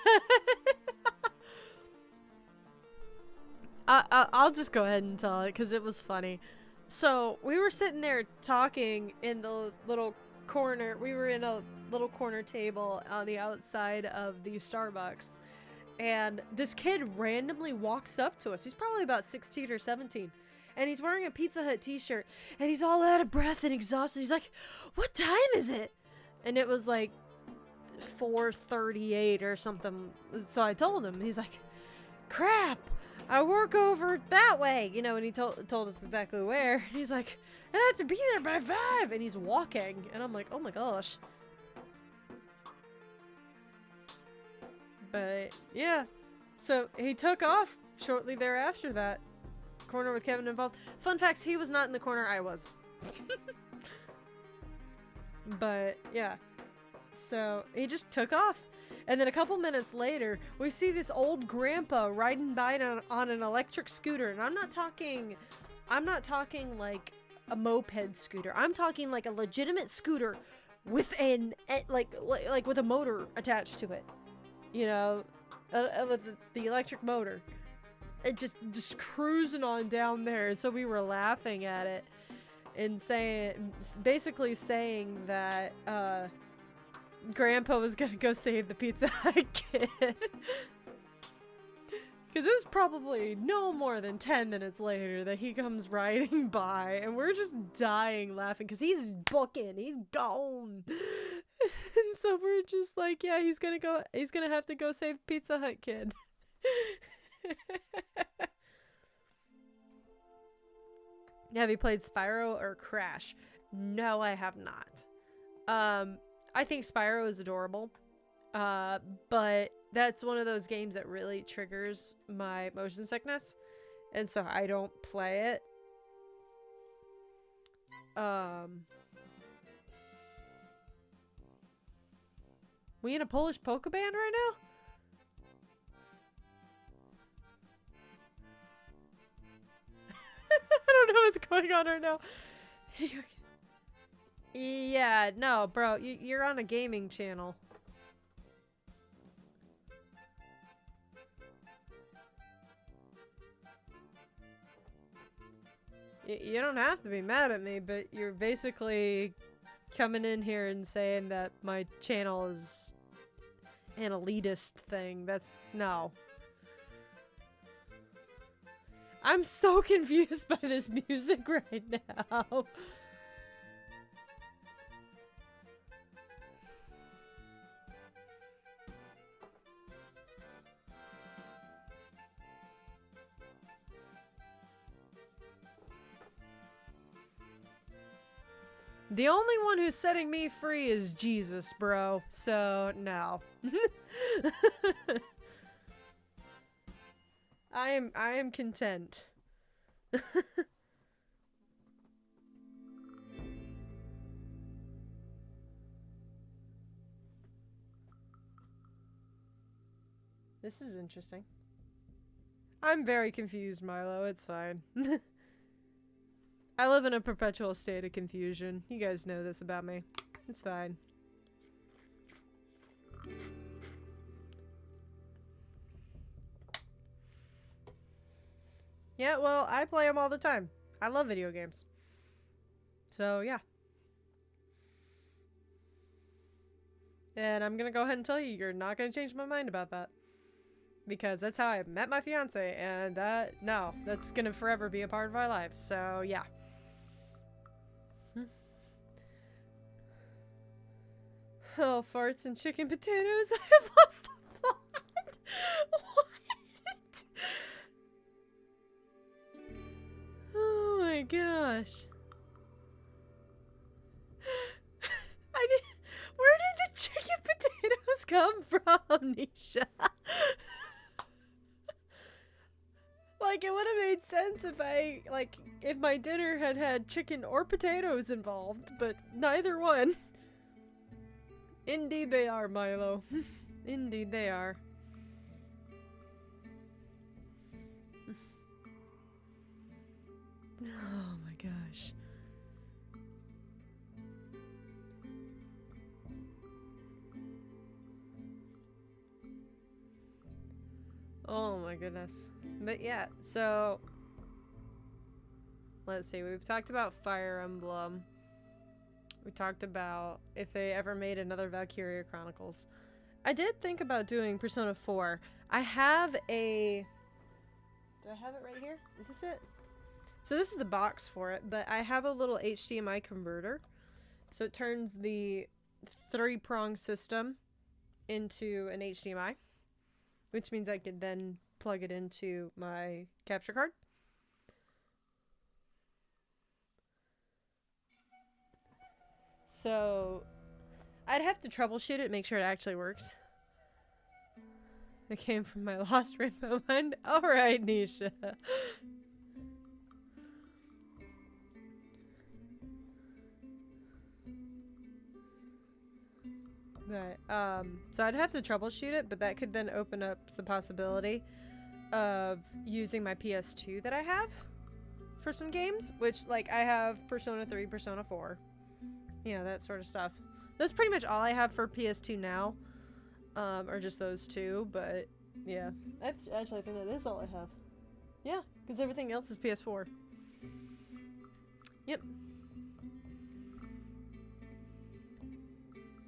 I'll just go ahead and tell it because it was funny. So we were sitting there talking in the little corner. We were in a little corner table on the outside of the Starbucks, and this kid randomly walks up to us. He's probably about 16 or 17. And he's wearing a Pizza Hut t-shirt, and he's all out of breath and exhausted. He's like, "What time is it?" And it was like 4:38 or something. So I told him. He's like, "Crap, I work over that way," you know. And he told us exactly where. And he's like, "And I have to be there by 5." And he's walking, and I'm like, "Oh my gosh." But yeah, so he took off shortly thereafter. That corner with Kevin involved. Fun facts, he was not in the corner, I was. But yeah, so he just took off, and then a couple minutes later we see this old grandpa riding by on an electric scooter. And I'm not talking like a moped scooter. I'm talking like a legitimate scooter with like with a motor attached to it, you know, with the electric motor. It just cruising on down there. And so we were laughing at it and basically saying that Grandpa was gonna go save the Pizza Hut kid. Because it was probably no more than 10 minutes later that he comes riding by, and we're just dying laughing because he's booking, he's gone. And so we're just like, yeah, he's gonna have to go save Pizza Hut kid. Have you played Spyro or Crash? No, I have not. I think Spyro is adorable. But that's one of those games that really triggers my motion sickness, and so I don't play it. We in a Polish polka band right now? I don't know what's going on right now. Yeah, no, bro, you're on a gaming channel. You don't have to be mad at me, but you're basically coming in here and saying that my channel is an elitist thing. No. I'm so confused by this music right now. The only one who's setting me free is Jesus, bro. So, no. I am content. This is interesting. I'm very confused, Milo. It's fine. I live in a perpetual state of confusion. You guys know this about me. It's fine. Yeah, well, I play them all the time. I love video games. So, yeah. And I'm gonna go ahead and tell you, you're not gonna change my mind about that. Because that's how I met my fiance, and that's gonna forever be a part of our lives. So, yeah. Oh, farts and chicken potatoes. I have lost the plot. What? Oh my gosh. Where did the chicken potatoes come from, Nisha? Like, it would have made sense if my dinner had had chicken or potatoes involved, but neither one. Indeed they are, Milo. Indeed they are. Oh my gosh. Oh my goodness. But yeah, so let's see, we've talked about Fire Emblem. We talked about if they ever made another Valkyria Chronicles. I did think about doing Persona 4. I have a... Do I have it right here? Is this it? So this is the box for it, but I have a little HDMI converter. So it turns the 3-prong system into an HDMI, which means I could then plug it into my capture card. So I'd have to troubleshoot it, make sure it actually works. It came from my Lost Rainbow mind. Alright, Nisha. Right, so I'd have to troubleshoot it, but that could then open up the possibility of using my PS2 that I have for some games, which, like, I have Persona 3, Persona 4. You know, that sort of stuff. That's pretty much all I have for PS2 now. Or just those two, but yeah. Actually, I think that is all I have. Yeah, because everything else is PS4. Yep.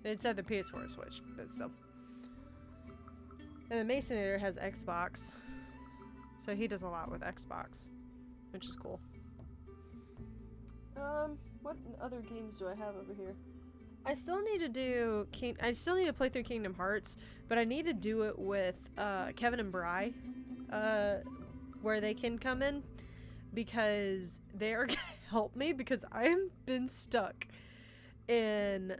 It's either PS4 or Switch, but still. And the Masonator has Xbox. So he does a lot with Xbox, which is cool. What other games do I have over here? I still need to do I still need to play through Kingdom Hearts, but I need to do it with Kevin and Bri, where they can come in, because they are gonna help me, because I've been stuck in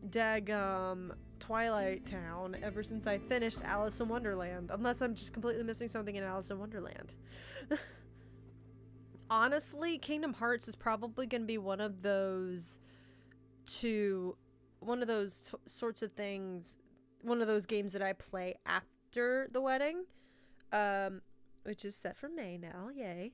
daggum Twilight Town ever since I finished Alice in Wonderland, unless I'm just completely missing something in Alice in Wonderland. Honestly, Kingdom Hearts is probably going to be one of those sorts of things, one of those games that I play after the wedding, which is set for May now, yay.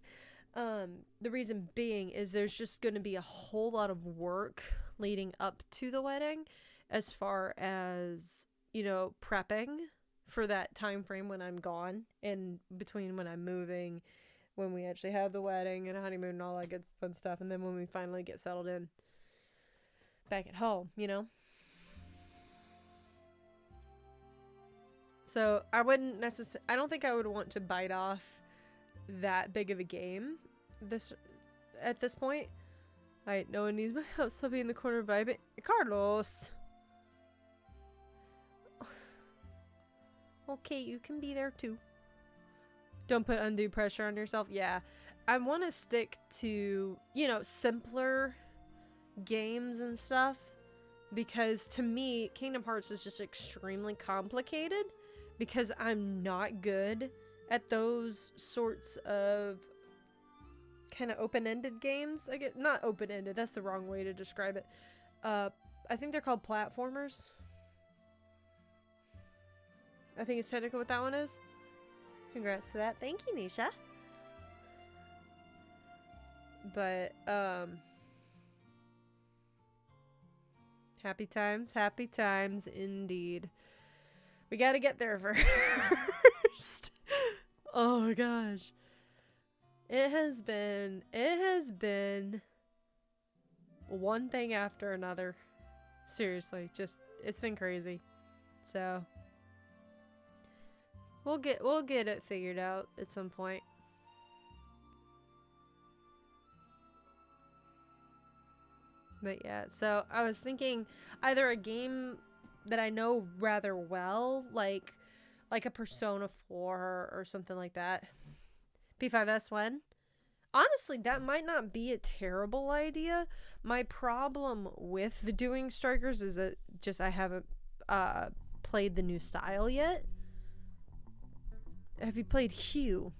The reason being is there's just going to be a whole lot of work leading up to the wedding, as far as, you know, prepping for that time frame when I'm gone, and between when I'm moving, when we actually have the wedding and a honeymoon and all that good fun stuff, and then when we finally get settled in back at home, you know? So I wouldn't necessarily, I don't think I would want to bite off that big of a game at this point. Alright, no one needs my house. I'll be in the corner vibing. Carlos! Okay, you can be there too. Don't put undue pressure on yourself. Yeah, I want to stick to, you know, simpler games and stuff. Because to me, Kingdom Hearts is just extremely complicated. Because I'm not good at those sorts of kind of open-ended games. I get not open-ended, that's the wrong way to describe it. I think they're called platformers. I think it's technically what that one is. Congrats to that. Thank you, Nisha. But happy times indeed. We gotta get there first. Oh my gosh. It has been one thing after another. Seriously, just, it's been crazy. So we'll get it figured out at some point. But yeah, so I was thinking either a game that I know rather well, like a Persona 4 or something like that. P5S1. Honestly, that might not be a terrible idea. My problem with the doing Strikers is that just I haven't played the new style yet. Have you played Hue?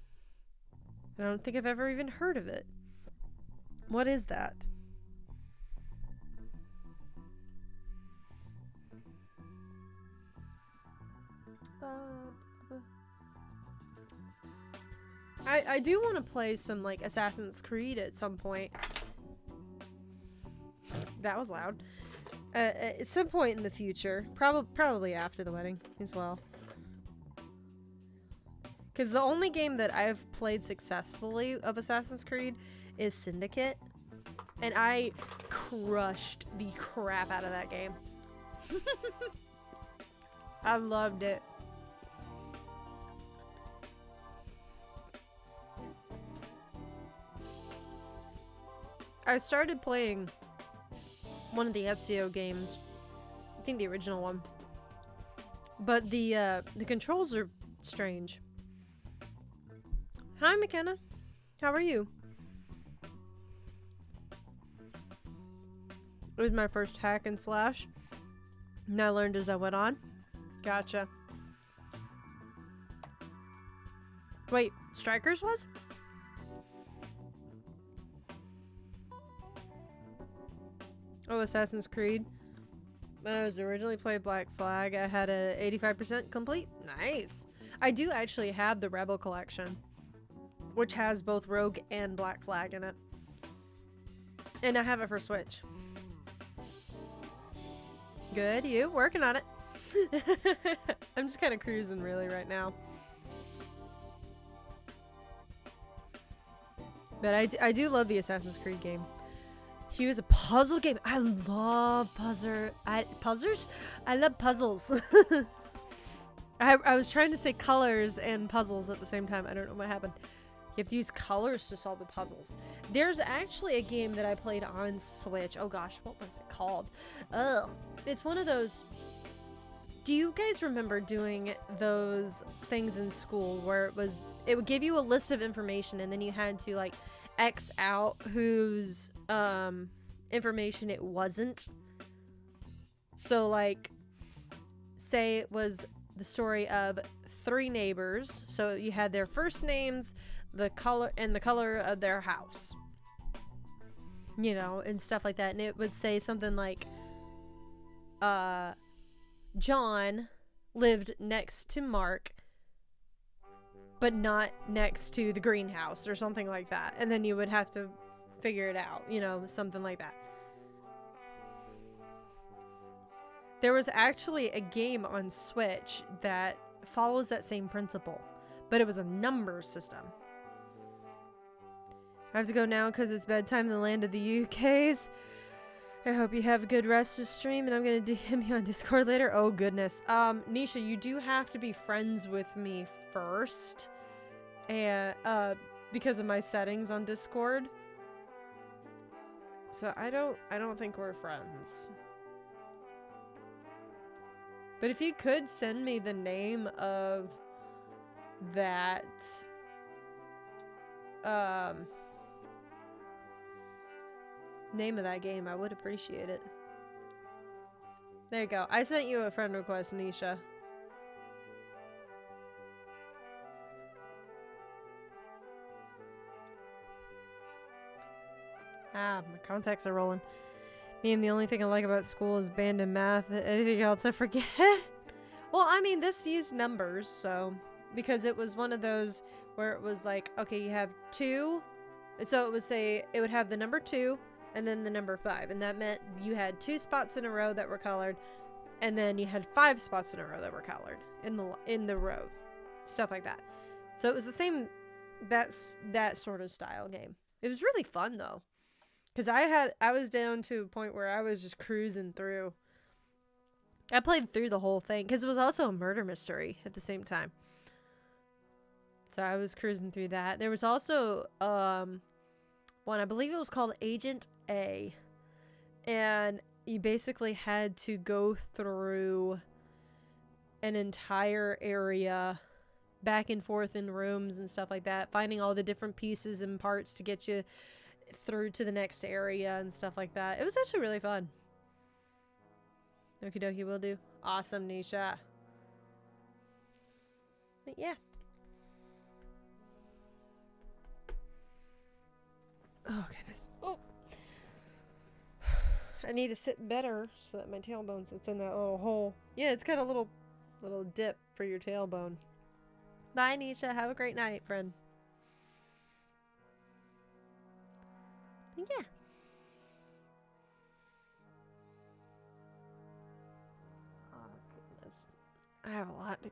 I don't think I've ever even heard of it. What is that? I do want to play some like Assassin's Creed at some point. That was loud. At some point in the future, probably after the wedding as well. Because the only game that I've played successfully of Assassin's Creed is Syndicate, and I crushed the crap out of that game. I loved it. I started playing one of the Ezio games. I think the original one. But the controls are strange. Hi, McKenna. How are you? It was my first hack and slash. And I learned as I went on. Gotcha. Wait, Strikers was? Oh, Assassin's Creed. When I was originally playing Black Flag, I had a 85% complete. Nice. I do actually have the Rebel collection, which has both Rogue and Black Flag in it. And I have it for Switch. Good, you? Working on it. I'm just kind of cruising really right now. But I do love the Assassin's Creed game. He was a puzzle game. I love puzzles. I love puzzles. I was trying to say colors and puzzles at the same time. I don't know what happened. You have to use colors to solve the puzzles. There's actually a game that I played on Switch. Oh gosh, what was it called? Ugh. It's one of those... Do you guys remember doing those things in school where it would give you a list of information and then you had to like X out whose information it wasn't? So like, say it was the story of 3 neighbors, so you had their first names, the color of their house, you know, and stuff like that, and it would say something like John lived next to Mark but not next to the greenhouse or something like that, and then you would have to figure it out, you know, something like that. There was actually a game on Switch that follows that same principle, but it was a number system. I have to go now because it's bedtime in the land of the UKs. I hope you have a good rest of stream, and I'm gonna DM you on Discord later. Oh goodness. Nisha, you do have to be friends with me first. And because of my settings on Discord. So I don't think we're friends. But if you could send me the name of that name of that game, I would appreciate it. There you go. I sent you a friend request, Nisha. Ah, my contacts are rolling. And the only thing I like about school is band and math. Anything else I forget? Well, I mean, this used numbers, so... Because it was one of those where it was like, okay, you have 2. So it would say, it would have the number 2 and then the number 5. And that meant you had 2 spots in a row that were colored. And then you had 5 spots in a row that were colored in the row. Stuff like that. So it was the same, that sort of style game. It was really fun, though. Because I was down to a point where I was just cruising through. I played through the whole thing because it was also a murder mystery at the same time. So I was cruising through that. There was also one, I believe it was called Agent A. And you basically had to go through an entire area back and forth in rooms and stuff like that, finding all the different pieces and parts to get you through to the next area and stuff like that. It was actually really fun. Okie dokie, will do. Awesome, Nisha. But yeah. Oh, goodness. Oh! I need to sit better so that my tailbone sits in that little hole. Yeah, it's got a little dip for your tailbone. Bye, Nisha. Have a great night, friend. But yeah. Oh, goodness. I have a lot to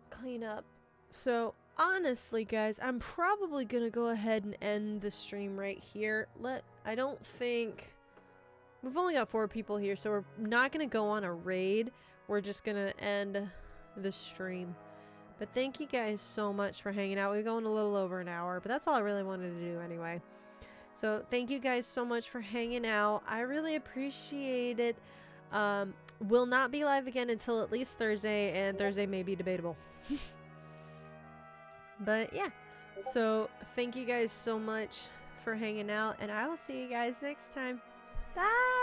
clean up. So, honestly, guys, I'm probably going to go ahead and end the stream right here. I don't think... We've only got 4 people here, so we're not going to go on a raid. We're just going to end the stream. But thank you guys so much for hanging out. We're going a little over an hour, but that's all I really wanted to do anyway. So thank you guys so much for hanging out. I really appreciate it. Will not be live again until at least Thursday, and Thursday may be debatable. But yeah, so thank you guys so much for hanging out, and I will see you guys next time. Bye!